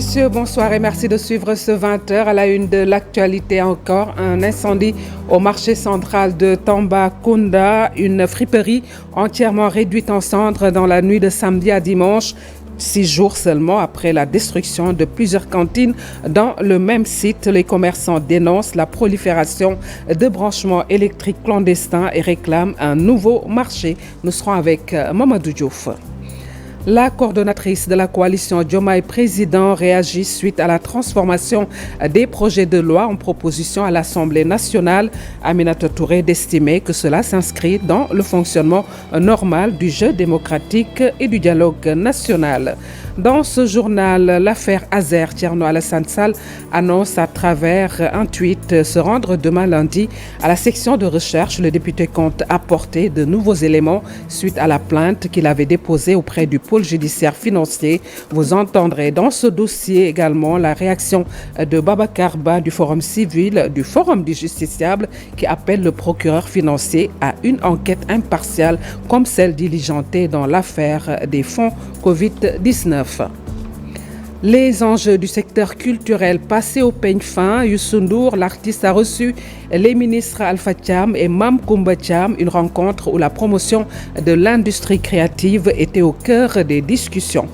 messieurs, bonsoir et merci de suivre ce 20h. À la une de l'actualité encore, un incendie au marché central de Tambacounda, une friperie entièrement réduite en cendres dans la nuit de samedi à dimanche. 6 jours seulement après la destruction de plusieurs cantines dans le même site, les commerçants dénoncent la prolifération de branchements électriques clandestins et réclament un nouveau marché. Nous serons avec Mamadou Diouf. La coordonnatrice de la coalition Diomaye Président réagit suite à la transformation des projets de loi en proposition à l'Assemblée nationale. Aminata Touré d'estimer que cela s'inscrit dans le fonctionnement normal du jeu démocratique et du dialogue national. Dans ce journal, l'affaire Azer, Thierno Alassane Sall annonce à travers un tweet se rendre demain lundi à la section de recherche. Le député compte apporter de nouveaux éléments suite à la plainte qu'il avait déposée auprès du pôle judiciaire financier. Vous entendrez dans ce dossier également la réaction de Babacar Ba du Forum civil, du Forum du justiciable qui appelle le procureur financier à une enquête impartiale comme celle diligentée dans l'affaire des fonds Covid-19. Les enjeux du secteur culturel passés au peigne fin. Youssou Ndour, l'artiste, a reçu les ministres Alpha Thiam et Mame Koumba Thiam, une rencontre où la promotion de l'industrie créative était au cœur des discussions.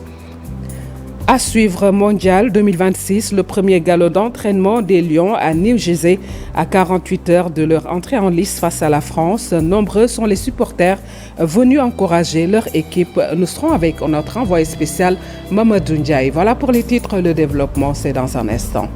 À suivre Mondial 2026, le premier galop d'entraînement des Lions à New Jersey à 48 heures de leur entrée en lice face à la France. Nombreux sont les supporters venus encourager leur équipe. Nous serons avec notre envoyé spécial Mamadou Ndiaye. Voilà pour les titres, le développement c'est dans un instant.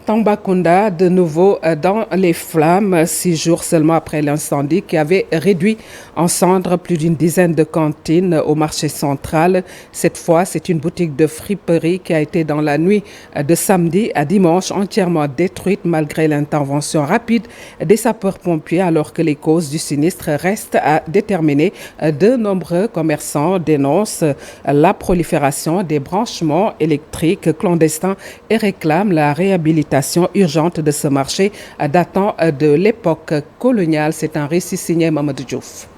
Tambacounda, de nouveau dans les flammes, 6 jours seulement après l'incendie qui avait réduit en cendres plus d'une dizaine de cantines au marché central. Cette fois, c'est une boutique de friperie qui a été dans la nuit de samedi à dimanche entièrement détruite malgré l'intervention rapide des sapeurs-pompiers alors que les causes du sinistre restent à déterminer. De nombreux commerçants dénoncent la prolifération des branchements électriques clandestins et réclament la réhabilitation urgente de ce marché datant de l'époque coloniale. C'est un récit signé Mamadou Diouf.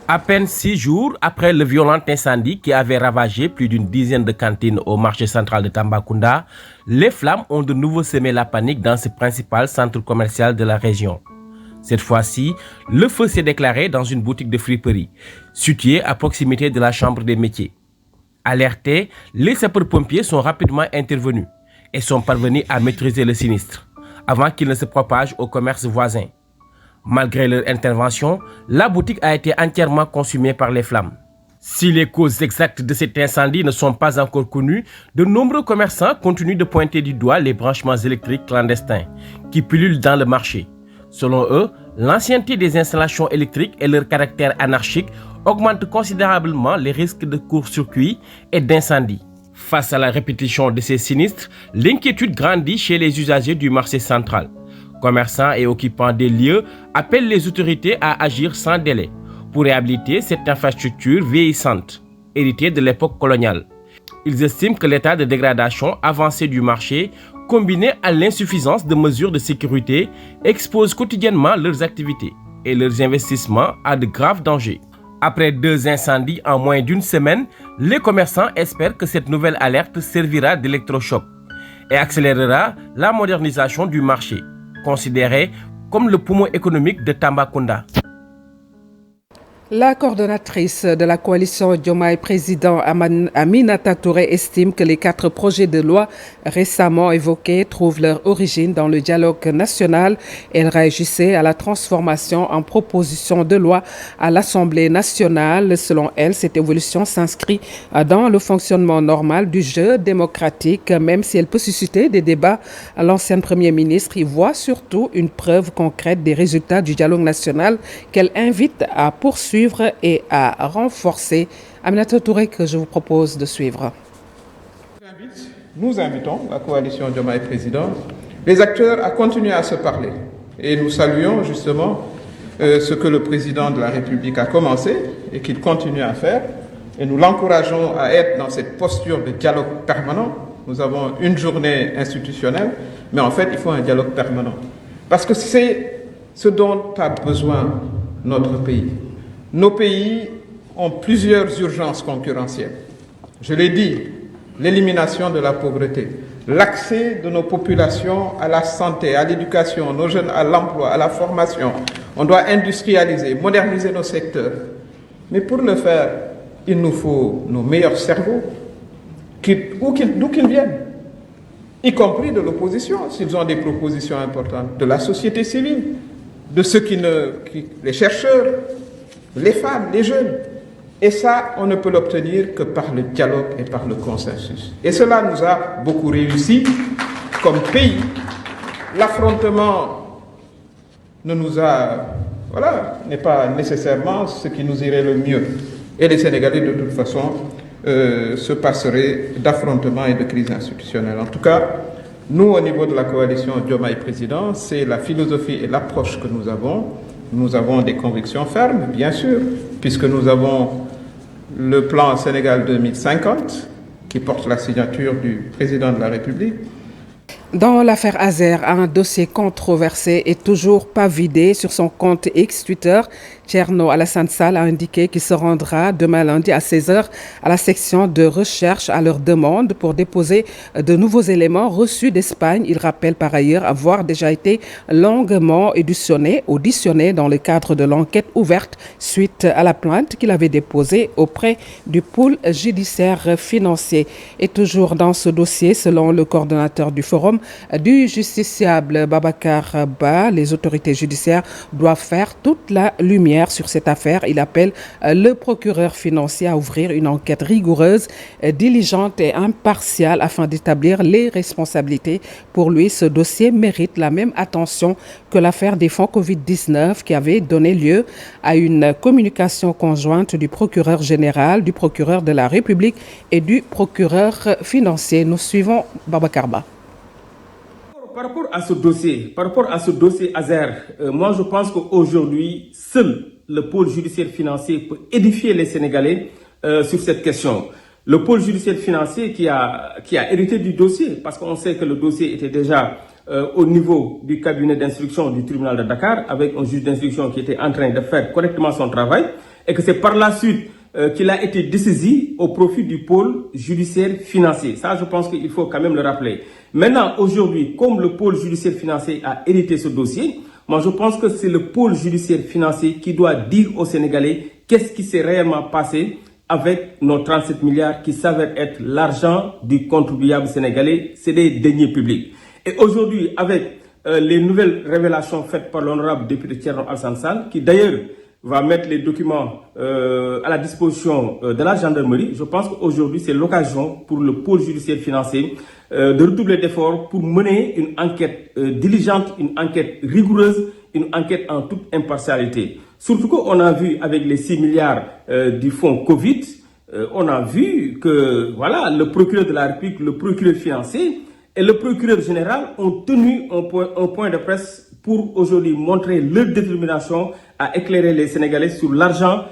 À peine 6 jours après le violent incendie qui avait ravagé plus d'une dizaine de cantines au marché central de Tambacounda, les flammes ont de nouveau semé la panique dans ce principal centre commercial de la région. Cette fois-ci, le feu s'est déclaré dans une boutique de friperie, située à proximité de la chambre des métiers. Alertés, les sapeurs-pompiers sont rapidement intervenus et sont parvenus à maîtriser le sinistre avant qu'il ne se propage au commerce voisin. Malgré leur intervention, la boutique a été entièrement consumée par les flammes. Si les causes exactes de cet incendie ne sont pas encore connues, de nombreux commerçants continuent de pointer du doigt les branchements électriques clandestins qui pullulent dans le marché. Selon eux, l'ancienneté des installations électriques et leur caractère anarchique augmentent considérablement les risques de court-circuit et d'incendie. Face à la répétition de ces sinistres, l'inquiétude grandit chez les usagers du marché central. Commerçants et occupants des lieux appellent les autorités à agir sans délai pour réhabiliter cette infrastructure vieillissante, héritée de l'époque coloniale. Ils estiment que l'état de dégradation avancé du marché, combiné à l'insuffisance de mesures de sécurité, expose quotidiennement leurs activités et leurs investissements à de graves dangers. Après 2 incendies en moins d'une semaine, les commerçants espèrent que cette nouvelle alerte servira d'électrochoc et accélérera la modernisation du marché, considéré comme le poumon économique de Tambacounda. La coordonnatrice de la coalition Diomaye Président Aminata Touré estime que les 4 projets de loi récemment évoqués trouvent leur origine dans le dialogue national. Elle réagissait à la transformation en proposition de loi à l'Assemblée nationale. Selon elle, cette évolution s'inscrit dans le fonctionnement normal du jeu démocratique, même si elle peut susciter des débats. L'ancienne Premier ministre y voit surtout une preuve concrète des résultats du dialogue national qu'elle invite à poursuivre et à renforcer. Aminata Touré, que je vous propose de suivre. Nous invitons la coalition Diomaye Président, les acteurs à continuer à se parler. Et nous saluons justement ce que le président de la République a commencé et qu'il continue à faire. Et nous l'encourageons à être dans cette posture de dialogue permanent. Nous avons une journée institutionnelle, mais en fait, il faut un dialogue permanent. Parce que c'est ce dont a besoin notre pays. Nos pays ont plusieurs urgences concurrentielles. Je l'ai dit, l'élimination de la pauvreté, l'accès de nos populations à la santé, à l'éducation, nos jeunes à l'emploi, à la formation. On doit industrialiser, moderniser nos secteurs. Mais pour le faire, il nous faut nos meilleurs cerveaux, d'où qu'ils viennent, y compris de l'opposition, s'ils ont des propositions importantes, de la société civile, de ceux les chercheurs, les femmes, les jeunes. Et ça, on ne peut l'obtenir que par le dialogue et par le consensus. Et cela nous a beaucoup réussi comme pays. L'affrontement n'est pas nécessairement ce qui nous irait le mieux. Et les Sénégalais, de toute façon, se passeraient d'affrontements et de crises institutionnelles. En tout cas, nous, au niveau de la coalition Diomaye Président, c'est la philosophie et l'approche que nous avons. Nous avons des convictions fermes, bien sûr, puisque nous avons le plan Sénégal 2050, qui porte la signature du président de la République. Dans l'affaire Azer, un dossier controversé et toujours pas vidé. Sur son compte X Twitter, Thierno Alassane Sall a indiqué qu'il se rendra demain lundi à 16h à la section de recherche à leur demande pour déposer de nouveaux éléments reçus d'Espagne. Il rappelle par ailleurs avoir déjà été longuement auditionné dans le cadre de l'enquête ouverte suite à la plainte qu'il avait déposée auprès du pôle judiciaire financier. Et toujours dans ce dossier, selon le coordonnateur du forum du justiciable Babacar Ba, les autorités judiciaires doivent faire toute la lumière sur cette affaire. Il appelle le procureur financier à ouvrir une enquête rigoureuse, diligente et impartiale afin d'établir les responsabilités. Pour lui, ce dossier mérite la même attention que l'affaire des fonds Covid-19 qui avait donné lieu à une communication conjointe du procureur général, du procureur de la République et du procureur financier. Nous suivons Babacar Ba. Par rapport à ce dossier Azer, moi je pense qu'aujourd'hui, seul le pôle judiciaire financier peut édifier les Sénégalais sur cette question. Le pôle judiciaire financier qui a hérité du dossier, parce qu'on sait que le dossier était déjà au niveau du cabinet d'instruction du tribunal de Dakar, avec un juge d'instruction qui était en train de faire correctement son travail, et que c'est par la suite qu'il a été dessaisi au profit du pôle judiciaire financier. Ça, je pense qu'il faut quand même le rappeler. Maintenant, aujourd'hui, comme le pôle judiciaire financier a hérité ce dossier, moi je pense que c'est le pôle judiciaire financier qui doit dire aux Sénégalais qu'est-ce qui s'est réellement passé avec nos 37 milliards qui s'avèrent être l'argent du contribuable sénégalais, c'est des deniers publics. Et aujourd'hui, avec les nouvelles révélations faites par l'honorable député Thierno Alassane Sall, qui d'ailleurs va mettre les documents à la disposition de la gendarmerie, je pense qu'aujourd'hui c'est l'occasion pour le pôle judiciaire financier de redoubler d'efforts pour mener une enquête diligente, une enquête rigoureuse, une enquête en toute impartialité. Surtout qu'on a vu avec les 6 milliards du fonds Covid, on a vu que voilà, le procureur de la République, le procureur financier et le procureur général ont tenu un point de presse pour aujourd'hui montrer leur détermination à éclairer les Sénégalais sur l'argent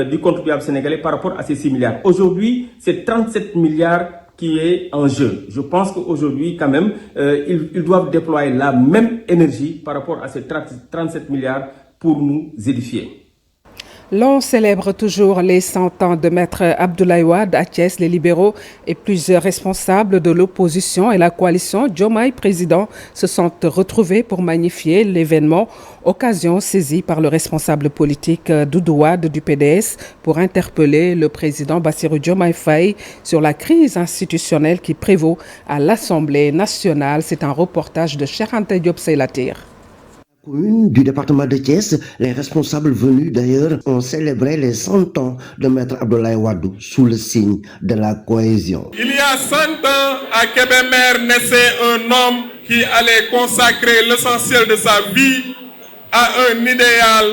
du contribuable sénégalais par rapport à ces 6 milliards. Aujourd'hui, c'est 37 milliards qui est en jeu. Je pense qu'aujourd'hui, quand même, ils doivent déployer la même énergie par rapport à ces 37 milliards pour nous édifier. L'on célèbre toujours les 100 ans de Maître Abdoulaye Wade à Thiès. Les libéraux et plusieurs responsables de l'opposition et la coalition Diomaye Président se sont retrouvés pour magnifier l'événement. Occasion saisie par le responsable politique Doudou Wade du PDS pour interpeller le président Bassirou Diomaye Faye sur la crise institutionnelle qui prévaut à l'Assemblée nationale. C'est un reportage de Cheikh Anta Diop Seylatir. Commune du département de Thiès, les responsables venus d'ailleurs ont célébré les 100 ans de Maître Abdoulaye Wade sous le signe de la cohésion. Il y a 100 ans, à Kébémer naissait un homme qui allait consacrer l'essentiel de sa vie à un idéal,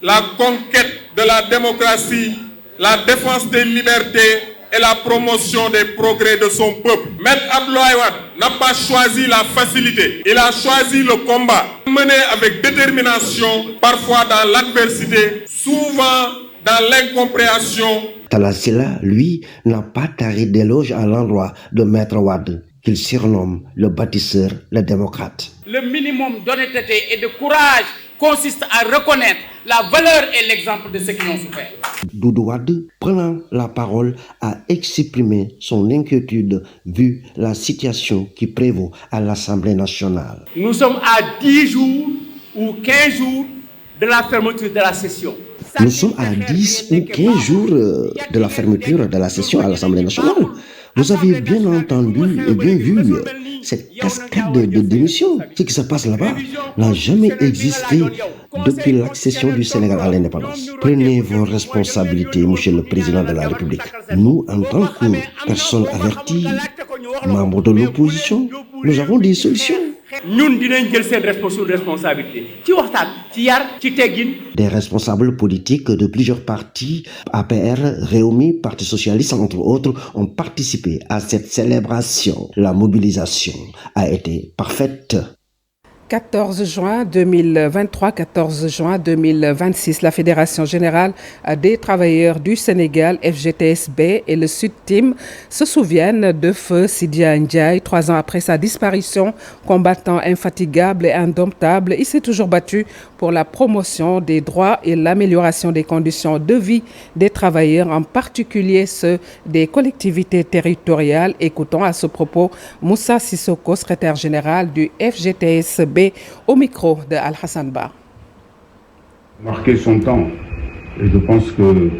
la conquête de la démocratie, la défense des libertés et la promotion des progrès de son peuple. Maître Abdoulaye Wade n'a pas choisi la facilité, il a choisi le combat, mené avec détermination, parfois dans l'adversité, souvent dans l'incompréhension. Talla Sylla, lui, n'a pas tari d'éloge à l'endroit de Maître Wade, qu'il surnomme le bâtisseur, le démocrate. Le minimum d'honnêteté et de courage consiste à reconnaître la valeur et l'exemple de ceux qui ont souffert. Doudou Wade, prenant la parole, a exprimé son inquiétude vu la situation qui prévaut à l'Assemblée nationale. Nous sommes à 10 jours ou 15 jours de la fermeture de la session. Nous sommes à 10 ou 15 jours de la fermeture de la session à l'Assemblée nationale. Vous avez bien entendu et bien vu cette cascade de démissions. Ce qui se passe là-bas n'a jamais existé depuis l'accession du Sénégal à l'indépendance. Prenez vos responsabilités, Monsieur le Président de la République. Nous, en tant que personnes averties, membres de l'opposition, nous avons des solutions. Des responsables politiques de plusieurs partis, APR, Réumi, Parti socialiste, entre autres, ont participé à cette célébration. La mobilisation a été parfaite. 14 juin 2023, 14 juin 2026, la Fédération générale des travailleurs du Sénégal, FGTSB, et le Sud-Team se souviennent de feu Sidia Ndiaye. 3 ans après sa disparition, combattant infatigable et indomptable, il s'est toujours battu pour la promotion des droits et l'amélioration des conditions de vie des travailleurs, en particulier ceux des collectivités territoriales. Écoutons à ce propos Moussa Sissoko, secrétaire général du FGTSB, au micro de Al-Hassan Ba. Marquer son temps, et je pense que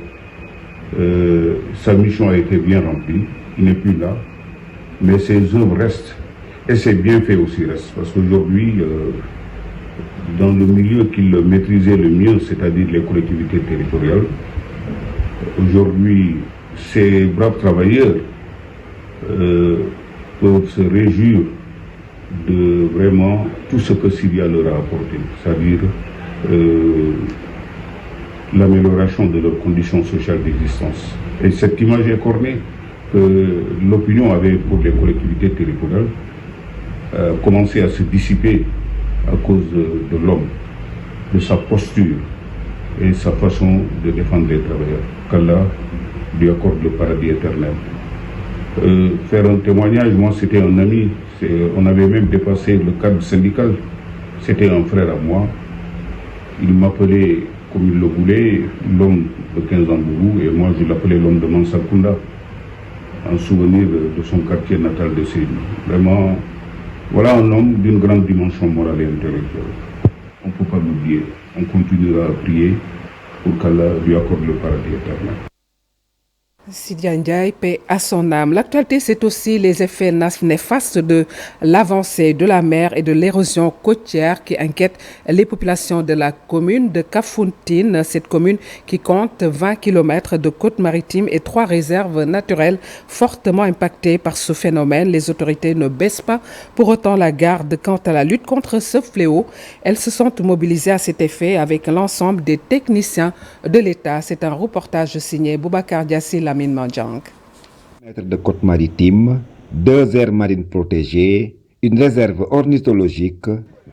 sa mission a été bien remplie. Il n'est plus là, mais ses œuvres restent, et ses bienfaits aussi restent, parce qu'aujourd'hui, dans le milieu qu'il maîtrisait le mieux, c'est-à-dire les collectivités territoriales, aujourd'hui, ces braves travailleurs peuvent se réjouir de vraiment tout ce que Sidia leur a apporté, c'est-à-dire l'amélioration de leurs conditions sociales d'existence. Et cette image écornée que l'opinion avait pour les collectivités territoriales commençait à se dissiper à cause de l'homme, de sa posture et sa façon de défendre les travailleurs. Qu'Allah lui accorde le paradis éternel. Faire un témoignage, moi c'était un ami, on avait même dépassé le cadre syndical, c'était un frère à moi, il m'appelait comme il le voulait, l'homme de 15 ans Bourou, et moi je l'appelais l'homme de Mansakunda, en souvenir de son quartier natal de Sédou. Vraiment, voilà un homme d'une grande dimension morale et intellectuelle. On ne peut pas l'oublier, on continuera à prier pour qu'Allah lui accorde le paradis éternel. Sidia Ndiaye, paix à son âme. L'actualité, c'est aussi les effets néfastes de l'avancée de la mer et de l'érosion côtière qui inquiètent les populations de la commune de Kafountine. Cette commune qui compte 20 km de côte maritime et 3 réserves naturelles fortement impactées par ce phénomène. Les autorités ne baissent pas pour autant la garde quant à la lutte contre ce fléau. Elles se sont mobilisées à cet effet avec l'ensemble des techniciens de l'État. C'est un reportage signé Boubacar Diassi Lamine Mandjang. De côte maritime, 2 aires marines protégées, une réserve ornithologique,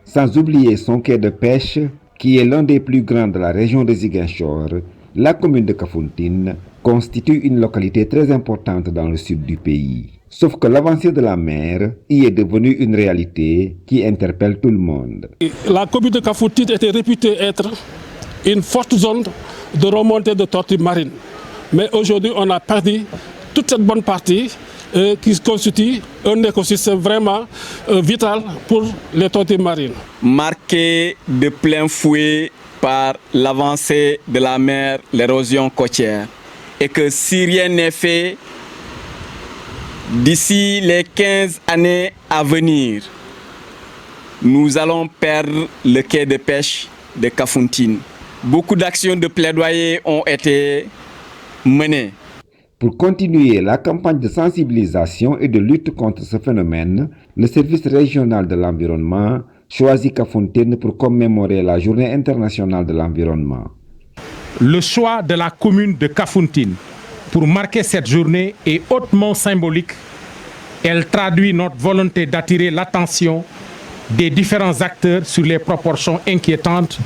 sans oublier son quai de pêche qui est l'un des plus grands de la région de Ziguinchor, la commune de Kafountine constitue une localité très importante dans le sud du pays. Sauf que l'avancée de la mer y est devenue une réalité qui interpelle tout le monde. La commune de Kafountine était réputée être une forte zone de remontée de tortues marines. Mais aujourd'hui, on a perdu toute cette bonne partie qui constitue un écosystème vraiment vital pour les tortues marines. Marqué de plein fouet par l'avancée de la mer, l'érosion côtière. Et que si rien n'est fait, d'ici les 15 années à venir, nous allons perdre le quai de pêche de Kafountine. Beaucoup d'actions de plaidoyer ont été menées. Pour continuer la campagne de sensibilisation et de lutte contre ce phénomène, le service régional de l'environnement choisit Kafountine pour commémorer la Journée internationale de l'environnement. Le choix de la commune de Kafountine pour marquer cette journée est hautement symbolique. Elle traduit notre volonté d'attirer l'attention des différents acteurs sur les proportions inquiétantes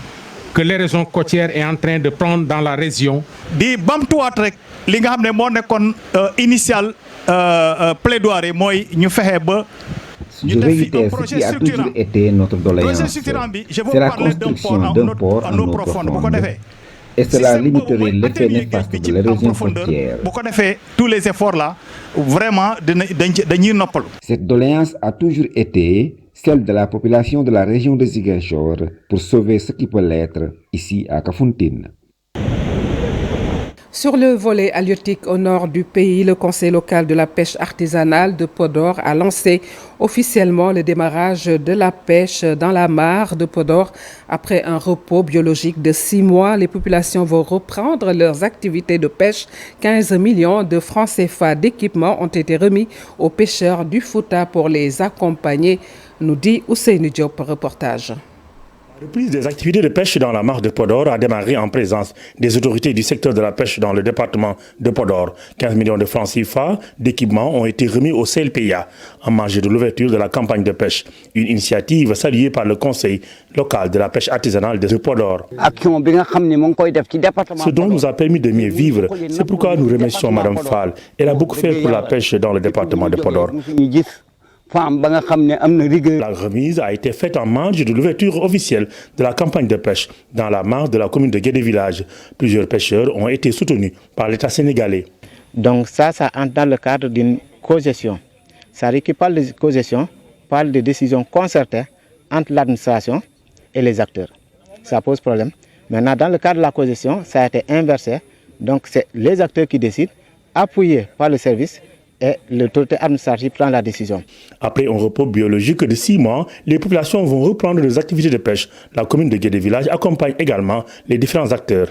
que l'érosion côtière est en train de prendre dans la région. Di bamtuwaat rek li nga xam ne moo nekkoon initial plaidoirie mooy ñu fexe ba Je réitère ce qui a toujours été notre doléance. C'est la construction d'un port en eau profonde. Et cela limiterait l'effet néfaste de l'érosion côtière. Tous les efforts là, vraiment, cette doléance a toujours été celle de la population de la région de Ziguinchor pour sauver ce qui peut l'être ici à Kafountine. Sur le volet halieutique au nord du pays, le Conseil local de la pêche artisanale de Podor a lancé officiellement le démarrage de la pêche dans la mare de Podor. Après un repos biologique de 6 mois, les populations vont reprendre leurs activités de pêche. 15 millions de francs CFA d'équipements ont été remis aux pêcheurs du Fouta pour les accompagner, nous dit Ousseynou Diop, reportage. La reprise des activités de pêche dans la mare de Podor a démarré en présence des autorités du secteur de la pêche dans le département de Podor. 15 millions de francs CFA d'équipements ont été remis au CLPA en marge de l'ouverture de la campagne de pêche. Une initiative saluée par le Conseil local de la pêche artisanale de Podor. Ce dont nous a permis de mieux vivre, c'est pourquoi nous remercions Mme Fall. Elle a beaucoup fait pour la pêche dans le département de Podor. La remise a été faite en marge de l'ouverture officielle de la campagne de pêche dans la mare de la commune de Guédé Village. Plusieurs pêcheurs ont été soutenus par l'État sénégalais. Donc ça entre dans le cadre d'une cogestion. Ça récupère les cogestions, parle de décisions concertées entre l'administration et les acteurs. Ça pose problème. Maintenant, dans le cadre de la cogestion, ça a été inversé. Donc c'est les acteurs qui décident, appuyés par le service, et l'autorité administrative prend la décision. Après un repos biologique de 6 mois, les populations vont reprendre les activités de pêche. La commune de Guédé Village accompagne également les différents acteurs.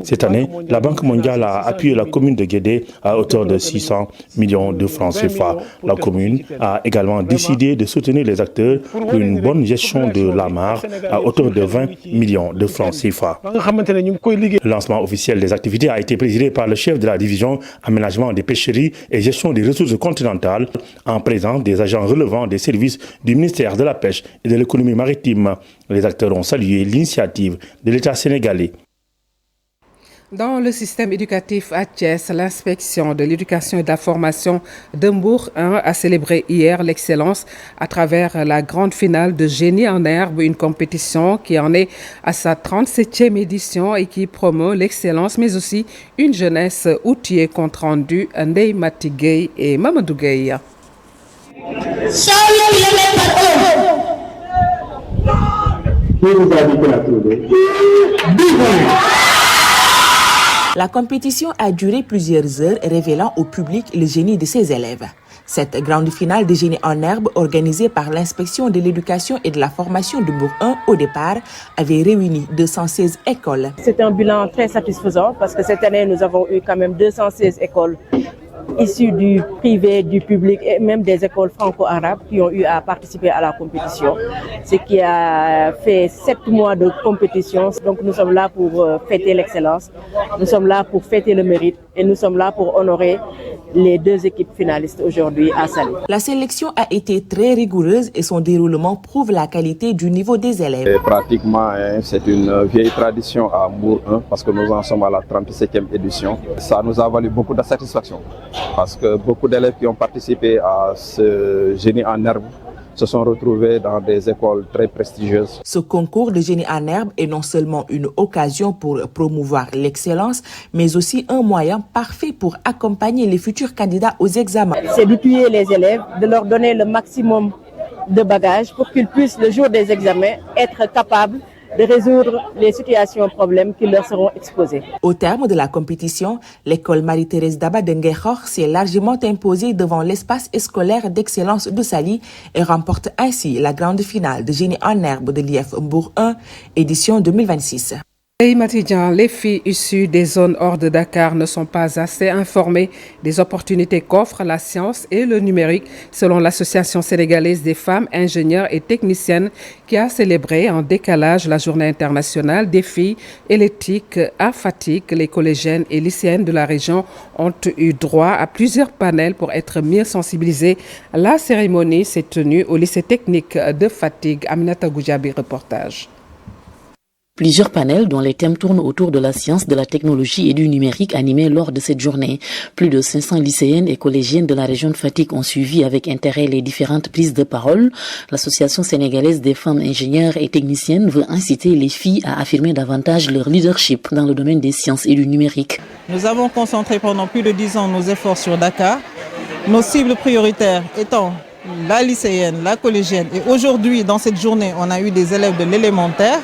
Cette année, la Banque mondiale a appuyé la commune de Guédé à hauteur de 600 millions de francs CFA. La commune a également décidé de soutenir les acteurs pour une bonne gestion de la mare à hauteur de 20 millions de francs CFA. Le lancement officiel des activités a été présidé par le chef de la division aménagement des pêcheries et gestion des ressources continentales en présence des agents relevant des services du ministère de la Pêche et de l'économie maritime. Les acteurs ont salué l'initiative de l'État sénégalais. Dans le système éducatif à Thiès, l'inspection de l'éducation et de la formation de Mbour 1 a célébré hier l'excellence à travers la grande finale de Génie en herbe, une compétition qui en est à sa 37e édition et qui promeut l'excellence, mais aussi une jeunesse outillée. Compte rendu Ndeye Mati Gueye et Mamadou Gueye. La compétition a duré plusieurs heures, révélant au public le génie de ses élèves. Cette grande finale de génie en herbe, organisée par l'inspection de l'éducation et de la formation de Mbour 1 au départ, avait réuni 216 écoles. C'est un bilan très satisfaisant parce que cette année, nous avons eu quand même 216 écoles issues du privé, du public et même des écoles franco-arabes qui ont eu à participer à la compétition. Ce qui a fait 7 mois de compétition. Donc nous sommes là pour fêter l'excellence, nous sommes là pour fêter le mérite et nous sommes là pour honorer les 2 équipes finalistes aujourd'hui à Saly. La sélection a été très rigoureuse et son déroulement prouve la qualité du niveau des élèves. Et pratiquement, c'est une vieille tradition à Mbour 1 parce que nous en sommes à la 37e édition. Ça nous a valu beaucoup de satisfaction parce que beaucoup d'élèves qui ont participé à ce génie en herbe se sont retrouvés dans des écoles très prestigieuses. Ce concours de génie en herbe est non seulement une occasion pour promouvoir l'excellence, mais aussi un moyen parfait pour accompagner les futurs candidats aux examens. C'est d'outiller les élèves, de leur donner le maximum de bagages pour qu'ils puissent, le jour des examens, être capables de résoudre les situations problèmes qui leur seront exposés. Au terme de la compétition, l'école Marie-Thérèse Daba de Nguékhor s'est largement imposée devant l'espace scolaire d'excellence de Saly et remporte ainsi la grande finale de génie en herbe de l'IF Mbour 1, édition 2026. Les filles issues des zones hors de Dakar ne sont pas assez informées des opportunités qu'offrent la science et le numérique, selon l'Association sénégalaise des femmes ingénieurs et techniciennes qui a célébré en décalage la journée internationale des filles et l'éthique à Fatick. Les collégiennes et lycéennes de la région ont eu droit à plusieurs panels pour être mieux sensibilisées. La cérémonie s'est tenue au lycée technique de Fatick. Aminata Goudiaby, reportage. Plusieurs panels dont les thèmes tournent autour de la science, de la technologie et du numérique animés lors de cette journée. Plus de 500 lycéennes et collégiennes de la région de Fatick ont suivi avec intérêt les différentes prises de parole. L'Association sénégalaise des femmes ingénieures et techniciennes veut inciter les filles à affirmer davantage leur leadership dans le domaine des sciences et du numérique. Nous avons concentré pendant plus de 10 ans nos efforts sur Dakar, nos cibles prioritaires étant la lycéenne, la collégienne. Et aujourd'hui, dans cette journée, on a eu des élèves de l'élémentaire.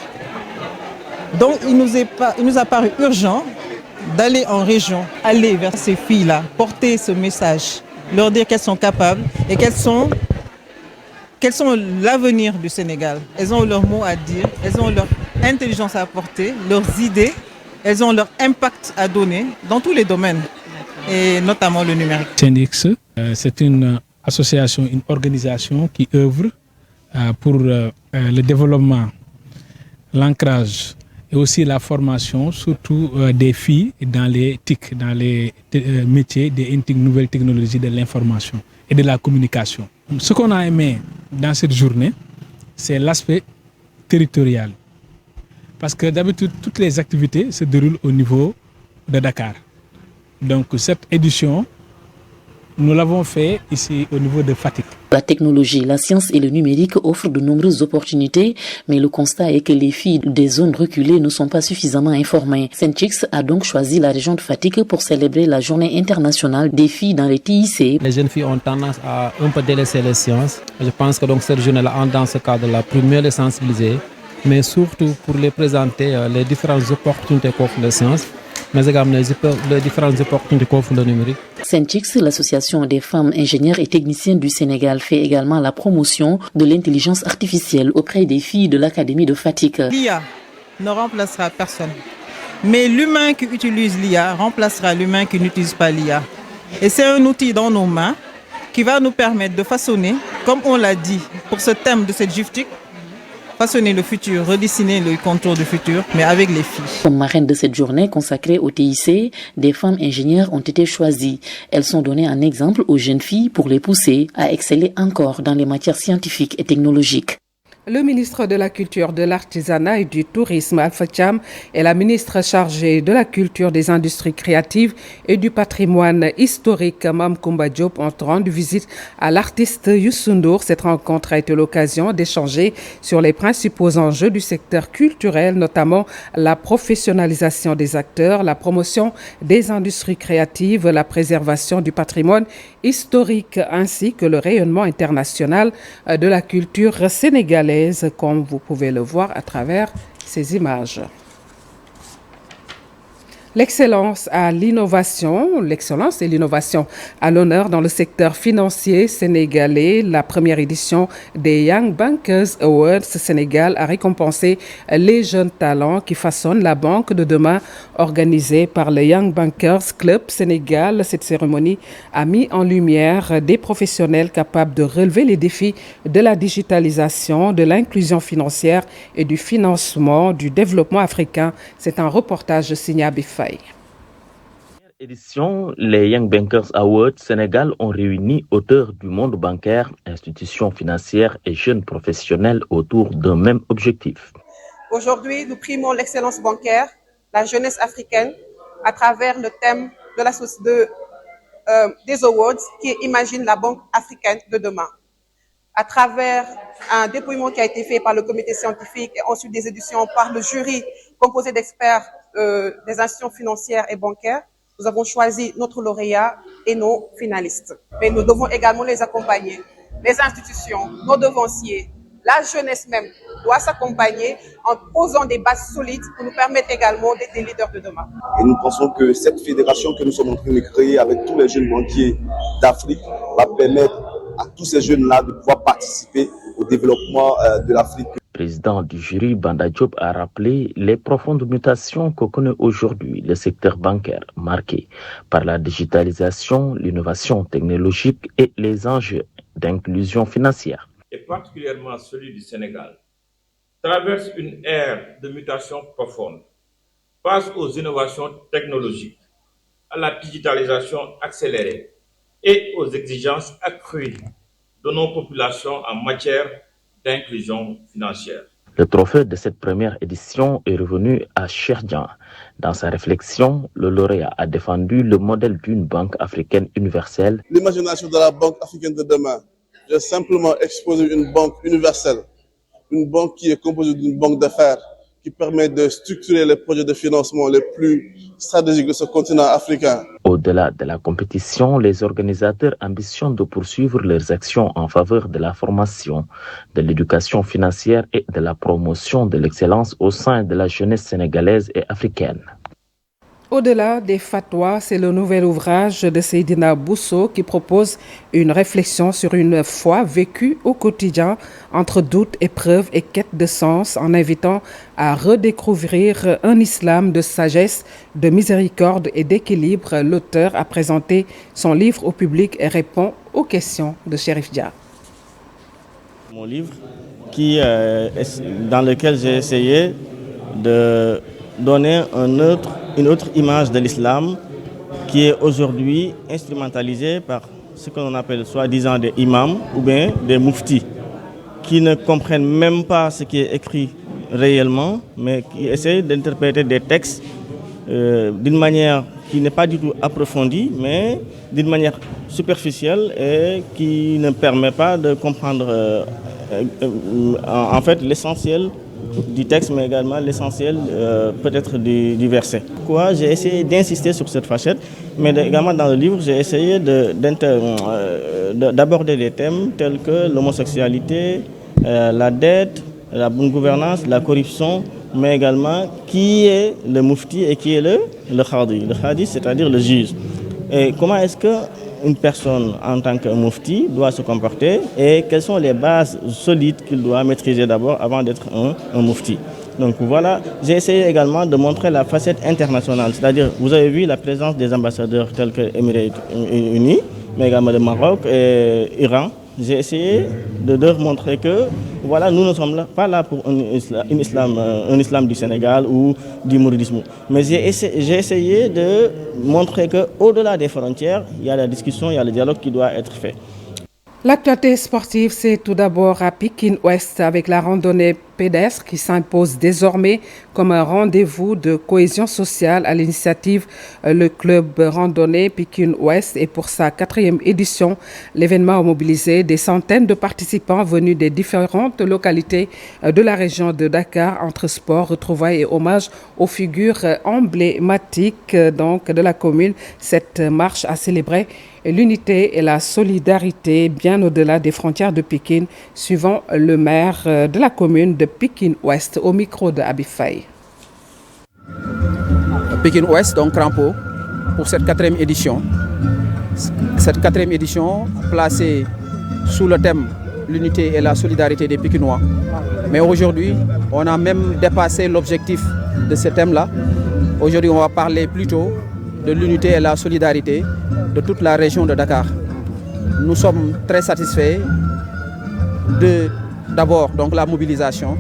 Donc il nous a paru urgent d'aller en région, aller vers ces filles-là, porter ce message, leur dire qu'elles sont capables et qu'elles sont l'avenir du Sénégal. Elles ont leur mot à dire, elles ont leur intelligence à apporter, leurs idées, elles ont leur impact à donner dans tous les domaines, et notamment le numérique. CNX, c'est une association, une organisation qui œuvre pour le développement, l'ancrage et aussi la formation, surtout des filles dans les TIC, dans les métiers des nouvelles technologies de l'information et de la communication. Ce qu'on a aimé dans cette journée, c'est l'aspect territorial. Parce que d'habitude, toutes les activités se déroulent au niveau de Dakar. Donc cette édition, nous l'avons fait ici au niveau de Fatick. La technologie, la science et le numérique offrent de nombreuses opportunités, mais le constat est que les filles des zones reculées ne sont pas suffisamment informées. Saint-Chix a donc choisi la région de Fatick pour célébrer la journée internationale des filles dans les TIC. Les jeunes filles ont tendance à un peu délaisser les sciences. Je pense que donc cette journée-là entre dans ce cadre-là pour mieux les sensibiliser, mais surtout pour les présenter les différentes opportunités qu'offre les sciences, mais également les différentes opportunités qu'offre le numérique. Saint-Chix, l'association des femmes ingénieures et techniciennes du Sénégal, fait également la promotion de l'intelligence artificielle auprès des filles de l'Académie de Fatick. L'IA ne remplacera personne, mais l'humain qui utilise l'IA remplacera l'humain qui n'utilise pas l'IA. Et c'est un outil dans nos mains qui va nous permettre de façonner, comme on l'a dit pour ce thème de cette GIFTIC, façonner le futur, redessiner le contour du futur, mais avec les filles. Comme marraine de cette journée consacrée au TIC, des femmes ingénieures ont été choisies. Elles sont données en exemple aux jeunes filles pour les pousser à exceller encore dans les matières scientifiques et technologiques. Le ministre de la Culture, de l'Artisanat et du Tourisme, Alpha Thiam, et la ministre chargée de la Culture, des Industries créatives et du Patrimoine historique, Mame Koumba Diop, ont rendu visite à l'artiste Youssou N'Dour. Cette rencontre a été l'occasion d'échanger sur les principaux enjeux du secteur culturel, notamment la professionnalisation des acteurs, la promotion des industries créatives, la préservation du patrimoine historique, ainsi que le rayonnement international de la culture sénégalaise, comme vous pouvez le voir à travers ces images. L'excellence et l'innovation à l'honneur dans le secteur financier sénégalais. La première édition des Young Bankers Awards Sénégal a récompensé les jeunes talents qui façonnent la banque de demain, organisée par le Young Bankers Club Sénégal. Cette cérémonie a mis en lumière des professionnels capables de relever les défis de la digitalisation, de l'inclusion financière et du financement du développement africain. C'est un reportage signé Abifay. Édition, les Young Bankers Awards Sénégal ont réuni auteurs du monde bancaire, institutions financières et jeunes professionnels autour d'un même objectif. Aujourd'hui, nous primons l'excellence bancaire, la jeunesse africaine, à travers le thème des awards qui imagine la banque africaine de demain. À travers un dépouillement qui a été fait par le comité scientifique et ensuite des éditions par le jury composé d'experts des institutions financières et bancaires, nous avons choisi notre lauréat et nos finalistes. Mais nous devons également les accompagner. Les institutions, nos devanciers, la jeunesse même doit s'accompagner en posant des bases solides pour nous permettre également d'être des leaders de demain. Et nous pensons que cette fédération que nous sommes en train de créer avec tous les jeunes banquiers d'Afrique va permettre à tous ces jeunes-là de pouvoir participer au développement de l'Afrique. Le président du jury, Banda Diop, a rappelé les profondes mutations que connaît aujourd'hui le secteur bancaire, marqué par la digitalisation, l'innovation technologique et les enjeux d'inclusion financière. Et particulièrement celui du Sénégal, traverse une ère de mutation profonde face aux innovations technologiques, à la digitalisation accélérée et aux exigences accrues de nos populations en matière d'inclusion financière. Le trophée de cette première édition est revenu à Cherdian. Dans sa réflexion, le lauréat a défendu le modèle d'une banque africaine universelle. L'imagination de la banque africaine de demain, j'ai simplement exposé une banque universelle, une banque qui est composée d'une banque d'affaires, qui permet de structurer les projets de financement les plus stratégiques de ce continent africain. Au-delà de la compétition, les organisateurs ambitionnent de poursuivre leurs actions en faveur de la formation, de l'éducation financière et de la promotion de l'excellence au sein de la jeunesse sénégalaise et africaine. Au-delà des fatwas, c'est le nouvel ouvrage de Seydina Bousso qui propose une réflexion sur une foi vécue au quotidien entre doute, épreuve et quête de sens, en invitant à redécouvrir un islam de sagesse, de miséricorde et d'équilibre. L'auteur a présenté son livre au public et répond aux questions de Chérif Dia. Mon livre dans lequel j'ai essayé de donner une autre image de l'islam qui est aujourd'hui instrumentalisée par ce que l'on appelle soi-disant des imams ou bien des mouftis qui ne comprennent même pas ce qui est écrit réellement, mais qui essayent d'interpréter des textes d'une manière qui n'est pas du tout approfondie, mais d'une manière superficielle et qui ne permet pas de comprendre en fait l'essentiel du texte, mais également l'essentiel peut-être du verset. Pourquoi j'ai essayé d'insister sur cette facette, mais également dans le livre, j'ai essayé d'aborder des thèmes tels que l'homosexualité, la dette, la bonne gouvernance, la corruption, mais également qui est le moufti et qui est le khadi. Le khadi, c'est-à-dire le juge. Et comment est-ce qu'une personne en tant que moufti doit se comporter et quelles sont les bases solides qu'il doit maîtriser d'abord avant d'être un moufti. Donc voilà, j'ai essayé également de montrer la facette internationale, c'est-à-dire vous avez vu la présence des ambassadeurs tels que Émirats Unis, mais également le Maroc et Iran. J'ai essayé de leur montrer que voilà, nous ne sommes pas là pour un islam du Sénégal ou du mouridisme. Mais j'ai essayé de montrer qu'au-delà des frontières, il y a la discussion, il y a le dialogue qui doit être fait. L'actualité sportive, c'est tout d'abord à Pikine Ouest avec la randonnée pédestre qui s'impose désormais comme un rendez-vous de cohésion sociale à l'initiative le club randonnée Pikine Ouest. Et pour sa 4e édition, l'événement a mobilisé des centaines de participants venus des différentes localités de la région de Dakar entre sport, retrouvailles et hommage aux figures emblématiques donc de la commune. Cette marche a célébré l'unité et la solidarité bien au-delà des frontières de Pikine, suivant le maire de la commune de Pikine Ouest au micro de Habib Faye. Pikine Ouest, donc Crampo, pour cette 4e édition. Cette 4e édition placée sous le thème l'unité et la solidarité des Pikinois. Mais aujourd'hui, on a même dépassé l'objectif de ce thème-là. Aujourd'hui, on va parler plutôt de l'unité et la solidarité de toute la région de Dakar. Nous sommes très satisfaits d'abord donc la mobilisation,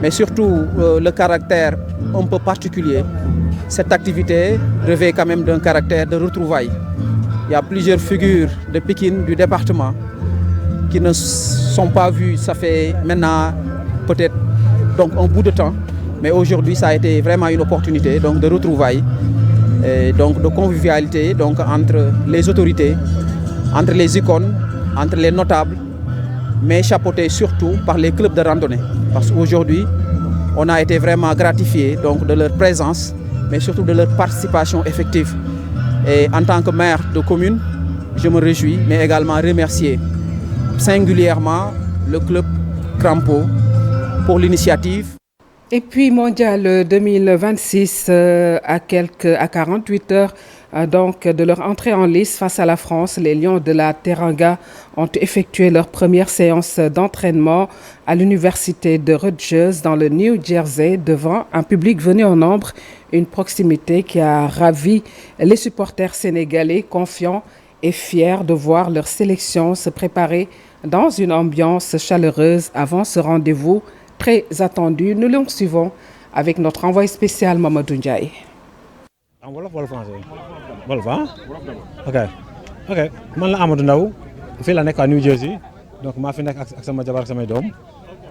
mais surtout le caractère un peu particulier. Cette activité revêt quand même d'un caractère de retrouvailles. Il y a plusieurs figures de Pikine, du département, qui ne sont pas vues, ça fait maintenant peut-être donc un bout de temps, mais aujourd'hui ça a été vraiment une opportunité donc de retrouvailles. Et donc de convivialité donc entre les autorités, entre les icônes, entre les notables, mais chapeauté surtout par les clubs de randonnée. Parce qu'aujourd'hui, on a été vraiment gratifiés donc, de leur présence, mais surtout de leur participation effective. Et en tant que maire de commune, je me réjouis, mais également remercier singulièrement le club Crampo pour l'initiative. Et puis mondial 2026 à 48 heures donc de leur entrée en lice face à la France, les Lions de la Teranga ont effectué leur première séance d'entraînement à l'université de Rutgers dans le New Jersey devant un public venu en nombre, une proximité qui a ravi les supporters sénégalais confiants et fiers de voir leur sélection se préparer dans une ambiance chaleureuse avant ce rendez-vous très attendu. Nous le suivons avec notre envoyé spécial Mamadou Ndiaye. En wolof wala français wolof ah ok man la Amadou Ndaw fii la nekk à New Jersey donc maa fi nekk ak sama jabar ak samay doom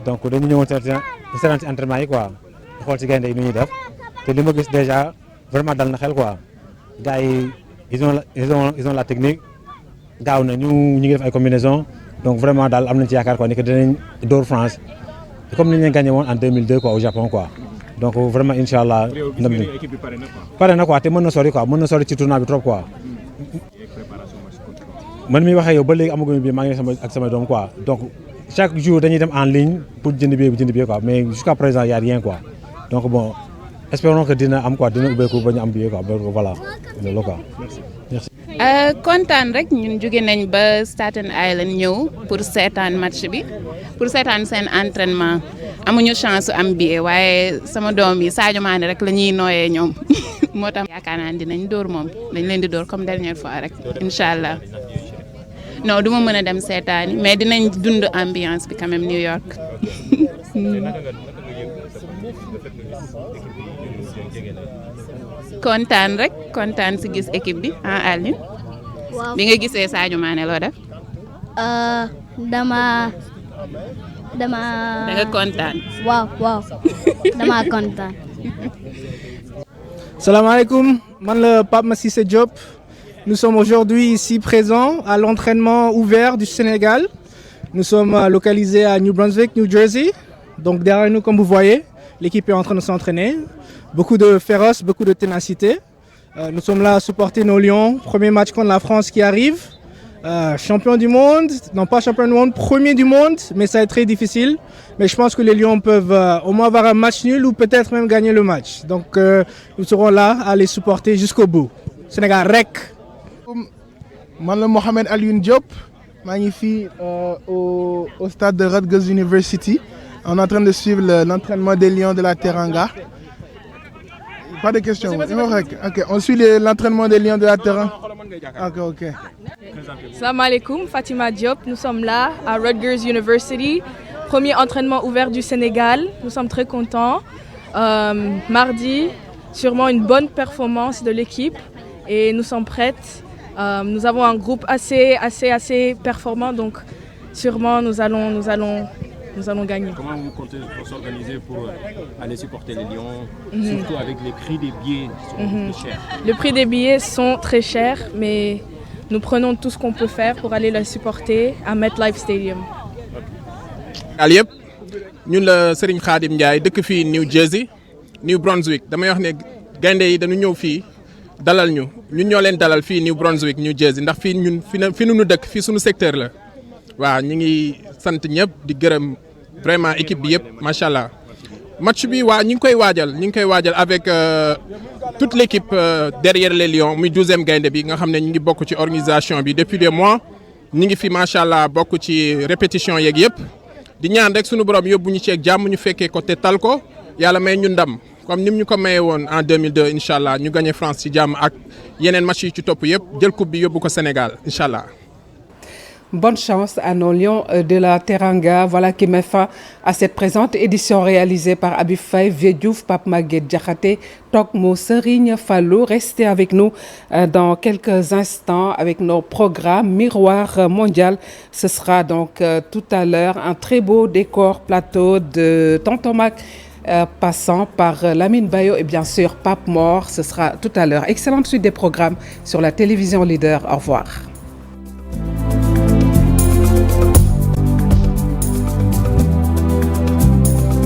donc dañu ñëwoon seetaan ci entraînement yi quoi xool ci gaynde yi nu ñuy def te li ma gis déjà vraiment dal na xel quoi gars yi ils ont la technique gaaw na ñu ngi def ay combinaison donc vraiment daal am nañ ci yaakaar quoi ni que dinañ dóor France comme ni ñu leen gagné woon en 2002 quoi au Japon quoi donc vraiment incha allah ndam bi pare na quoi te mën na sori quoi mën na sori ci tournoi bi trop quoi. man mi waxee yow ba léegi amaguñu bi maa ngi ak sama doom quoi donc chaque jour dañuy dem en ligne pour jënd billet quoi mais jusqu'à présent y a rien quoi donc bon espérons que dina am quoi dina ubbeeku ba ñu am billet quoi voilà loolu quoi merci. kontaan rek ñun jóge nañ ba Staten Island ñëw pour seetaan match bi pour seetaan seen entraînement amuñu chance am billet waaye sama doom yi Sadio Mané rek la ñuy nooyee ñoom moo tax yaakaar naa dinañ dóor moom dañ leen di dóor comme dernière fois rek incha allah. non du ma mën a dem seetaani mais dinañ dund ambiance bi quand même New York. kontaan rek kontaan si gis équipe bi en Aline. waaw bi nga gisee Sadio Mané loo def. dama. da nga kontaan. waaw dama kontaan. salaamaaleykum man la Pape Massissé Diop. Nous sommes aujourd'hui ici présents à l'entraînement ouvert du Sénégal. Nous sommes localisés à New Brunswick, New Jersey. Donc derrière nous, comme vous voyez, l'équipe est en train de s'entraîner. Beaucoup de féroce, beaucoup de ténacité. Nous sommes là à supporter nos Lions. Premier match contre la France qui arrive. Champion du monde, non pas champion du monde, premier du monde, mais ça va être très difficile. Mais je pense que les Lions peuvent au moins avoir un match nul ou peut-être même gagner le match. Donc nous serons là à les supporter jusqu'au bout. Sénégal rec. Man la Mohamed Alioune Diop maa ngi fii au stade de Rutgers University on est en train de suivre l'entraînement des Lions de la Teranga. Pas de questions. Ok, on suit l'entraînement des Lions de la Teranga. Ok. Salam alaikum, Fatima Diop. Nous sommes là à Rutgers University, premier entraînement ouvert du Sénégal. Nous sommes très contents. Mardi, sûrement une bonne performance de l'équipe et nous sommes prêtes. Nous avons un groupe assez performant, donc sûrement nous allons gagner. Comment vous comptez s'organiser pour aller supporter les Lions, surtout avec les prix des billets qui sont très chers? Les prix des billets sont très chers, mais nous prenons tout ce qu'on peut faire pour aller les supporter à MetLife Stadium. Aliep, ñun la Serigne Khadim Ndiaye dëkk fii New Jersey, New Brunswick. Damay wax ne gaynde yi dañu ñëw fii dalal ñun ñoo leen dalal fii New Brunswick New Jersey ndax fii ñun fi nu dëkk fii suñu secteur la waaw ñu ngi sant ñëpp di gërëm vraiment équipe bi yëpp macha allah match bi waa ñu ngi koy waajal avec toute l'équipe derrière les Lions muy 12e gaynde bi nga xam ne ñu ngi bokk ci organisation bi depuis des mois ñu ngi fi macha allah bokk ci répétition yeeg yëpp di ñaan rek suñu borom yóbbu ñu ci ak jàmm ñu fekkee ko te tal ko yàlla may ñu ndam. Comme ni ñu ko maye woon en 2002 incha allah ñu gagné France ci jàmm ak yeneen match yi ci topp yëpp jël coupe bi yóbbu ko Sénégal incha allah. Bonne chance à nos Lions de la Teranga. Voilà qui met fin à cette présente édition réalisée par Habib Faye, Vieux Diouf, Pape Maguette Diakhaté, Tokmo Serigne Fallou. Restez avec nous dans quelques instants avec nos programmes Miroir Mondial. Ce sera donc tout à l'heure un très beau décor plateau de Tonton Mac. Passant par Lamine Bayo et bien sûr Pape Mor, ce sera tout à l'heure. Excellente suite des programmes sur la télévision Leader. Au revoir.